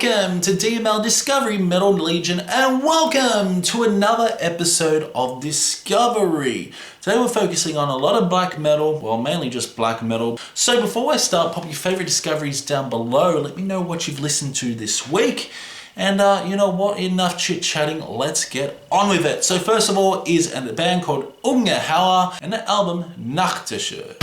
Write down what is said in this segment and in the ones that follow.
welcome to DML Discovery Metal Legion, and welcome to another episode of Discovery. Today we're focusing on a lot of black metal, well mainly just black metal. So before I start, pop your favorite discoveries down below. Let me know what you've listened to this week. And you know what, enough chit-chatting, let's get on with it. So first of all is a band called Ungeheuer and the album Nachtherrscher.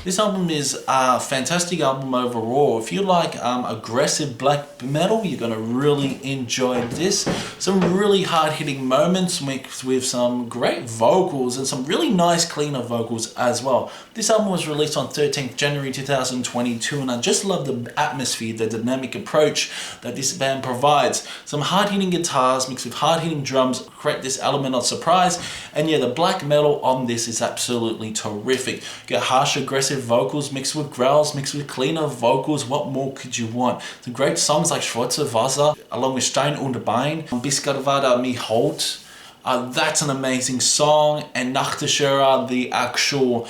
This album is a fantastic album overall. If you like aggressive black metal, you're going to really enjoy this. Some really hard-hitting moments mixed with some great vocals and some really nice cleaner vocals as well. This album was released on 13th January 2022, and I just love the atmosphere, the dynamic approach that this band provides. Some hard-hitting guitars mixed with hard-hitting drums create this element of surprise, and yeah, the black metal on this is absolutely terrific. You get harsh, aggressive vocals mixed with growls, mixed with cleaner vocals. What more could you want? Some great songs like Schwarze Wasser, along with Stein und Bein, Bis Garvada Mi Holt. That's an amazing song, and Nachtherrscher, the actual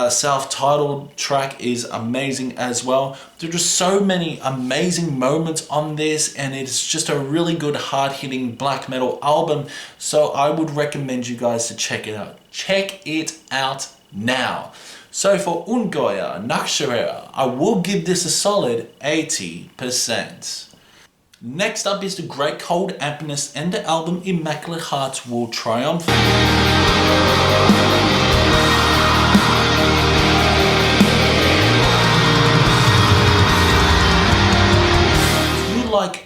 self-titled track, is amazing as well. There are just so many amazing moments on this, and it's just a really good hard-hitting black metal album, so I would recommend you guys to check it out. Check it out now. So for Ungeheuer, Nachtherrscher, I will give this a solid 80%. Next up is the great cold Emptiness and the album Immaculate Hearts Will Triumph. You like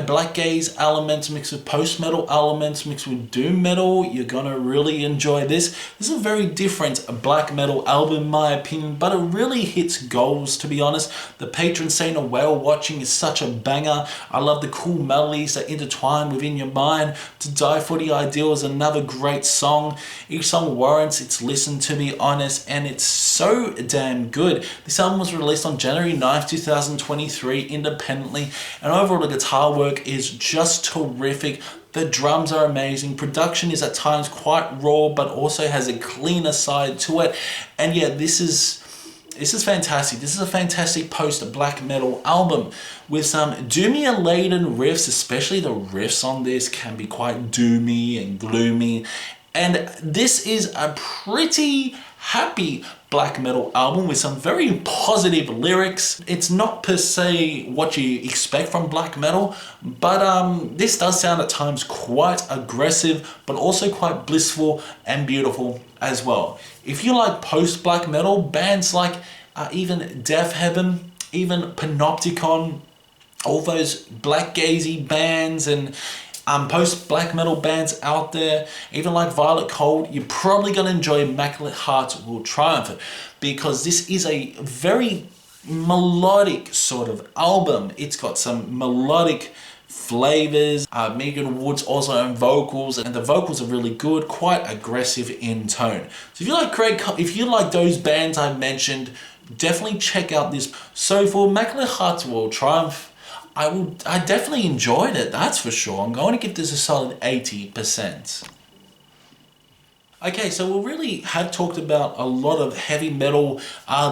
black gaze elements mixed with post-metal elements mixed with doom metal, you're gonna really enjoy this. This is a very different black metal album in my opinion, but it really hits goals, to be honest. The Patron Saint of Whale Watching is such a banger. I love the cool melodies that intertwine within your mind. To Die for the Ideal is another great song. Each song warrants its listen, to be honest, and it's so damn good. This album was released on January 9th, 2023 independently, and overall the guitar work is just terrific. The drums are amazing. Production is at times quite raw, but also has a cleaner side to it. And yeah, this is fantastic. This is a fantastic post-black metal album with some doomy laden riffs, especially the riffs on this can be quite doomy and gloomy. And this is a pretty happy black metal album with some very positive lyrics. It's not per se what you expect from black metal, but this does sound at times quite aggressive, but also quite blissful and beautiful as well. If you like post-black metal, bands like even Death Heaven, even Panopticon, all those black gazy bands and post-black metal bands out there, even like Violet Cold, you're probably going to enjoy Immaculate Hearts Will Triumph, because this is a very melodic sort of album. It's got some melodic flavors. Megan Wood's also on vocals, and the vocals are really good, quite aggressive in tone. So if you like those bands I mentioned, definitely check out this. So for Immaculate Hearts Will Triumph, I definitely enjoyed it, that's for sure. I'm going to give this a solid 80%. Okay, so we really have talked about a lot of heavy metal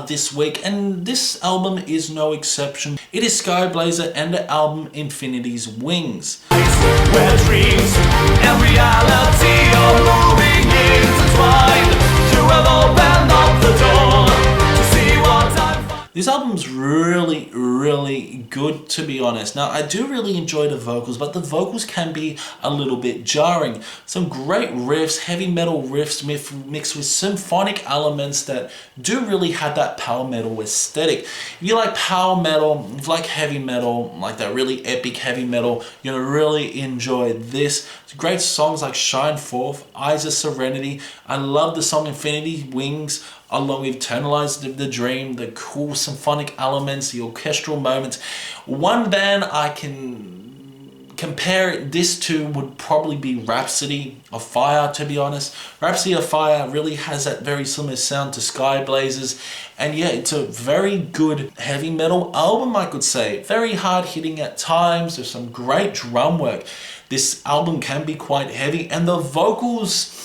this week, and this album is no exception. It is Skyblazer and the album Infinity's Wings. Where dreams and reality are moving intertwined, you have opened up the door to see what I'm. This album's really, really good, to be honest. Now, I do really enjoy the vocals, but the vocals can be a little bit jarring. Some great riffs, heavy metal riffs mixed with symphonic elements that do really have that power metal aesthetic. If you like power metal, if you like heavy metal, like that really epic heavy metal, you're gonna really enjoy this. Great songs like Shine Forth, Eyes of Serenity. I love the song Infinity Wings, along with Eternalize the Dream, the cool symphonic elements, the orchestral moments. One band I can compare this to would probably be Rhapsody of Fire, to be honest. Rhapsody of Fire really has that very similar sound to Skyblazers, and yeah, it's a very good heavy metal album, I could say. Very hard hitting at times, there's some great drum work. This album can be quite heavy, and the vocals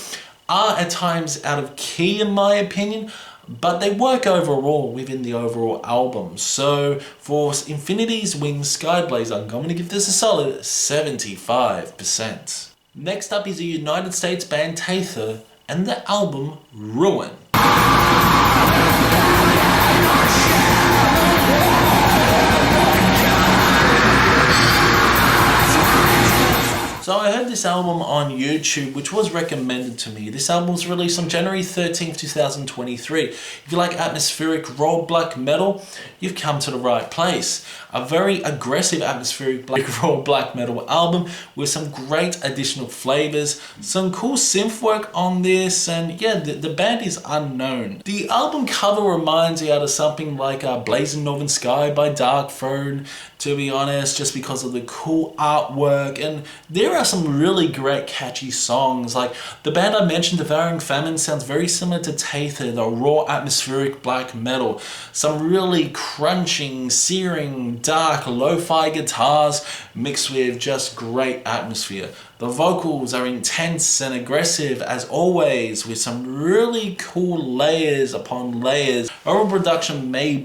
are at times out of key in my opinion, but they work overall within the overall album. So for Infinity's Wings Skyblazer, I'm going to give this a solid 75%. Next up is a United States band Taithur and the album Ruin. So I heard this album on YouTube, which was recommended to me. This album was released on January 13th, 2023. If you like atmospheric raw black metal, you've come to the right place. A very aggressive atmospheric raw black metal album with some great additional flavors, some cool synth work on this, and yeah, the band is unknown. The album cover reminds me out of something like Blazing Northern Sky by Dark Throne, to be honest, just because of the cool artwork, and there are some really great catchy songs. Like the band I mentioned, Devouring Famine, sounds very similar to Taithur, the raw atmospheric black metal. Some really crunching, searing, dark, lo-fi guitars mixed with just great atmosphere. The vocals are intense and aggressive as always, with some really cool layers upon layers. Overall production may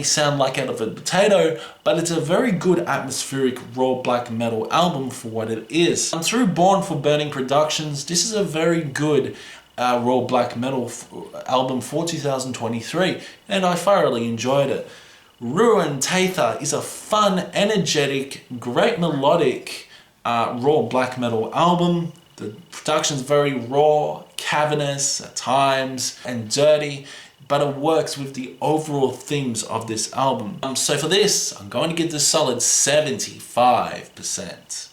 sound like out of a potato, but it's a very good atmospheric raw black metal album for what it is. Through Born for Burning Productions, this is a very good raw black metal album for 2023, and I thoroughly enjoyed it. Ruin Taithur is a fun, energetic, great melodic raw black metal album. The production's very raw, cavernous at times, and dirty, but it works with the overall themes of this album. So for this, I'm going to give this solid 75%.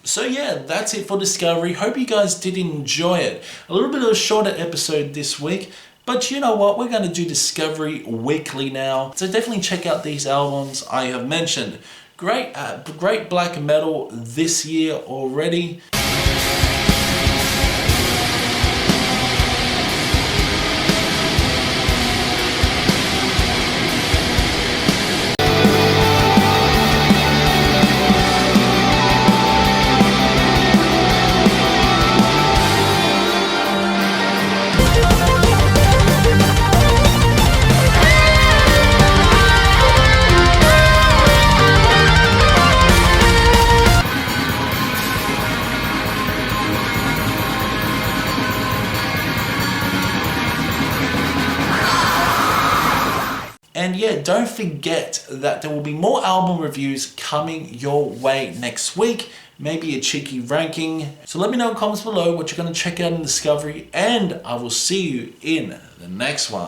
So yeah, that's it for Discovery. Hope you guys did enjoy it. A little bit of a shorter episode this week, but you know what? We're going to do Discovery weekly now. So definitely check out these albums I have mentioned. Great black metal this year already. And yeah, don't forget that there will be more album reviews coming your way next week. Maybe a cheeky ranking. So let me know in the comments below what you're going to check out in Discovery, and I will see you in the next one.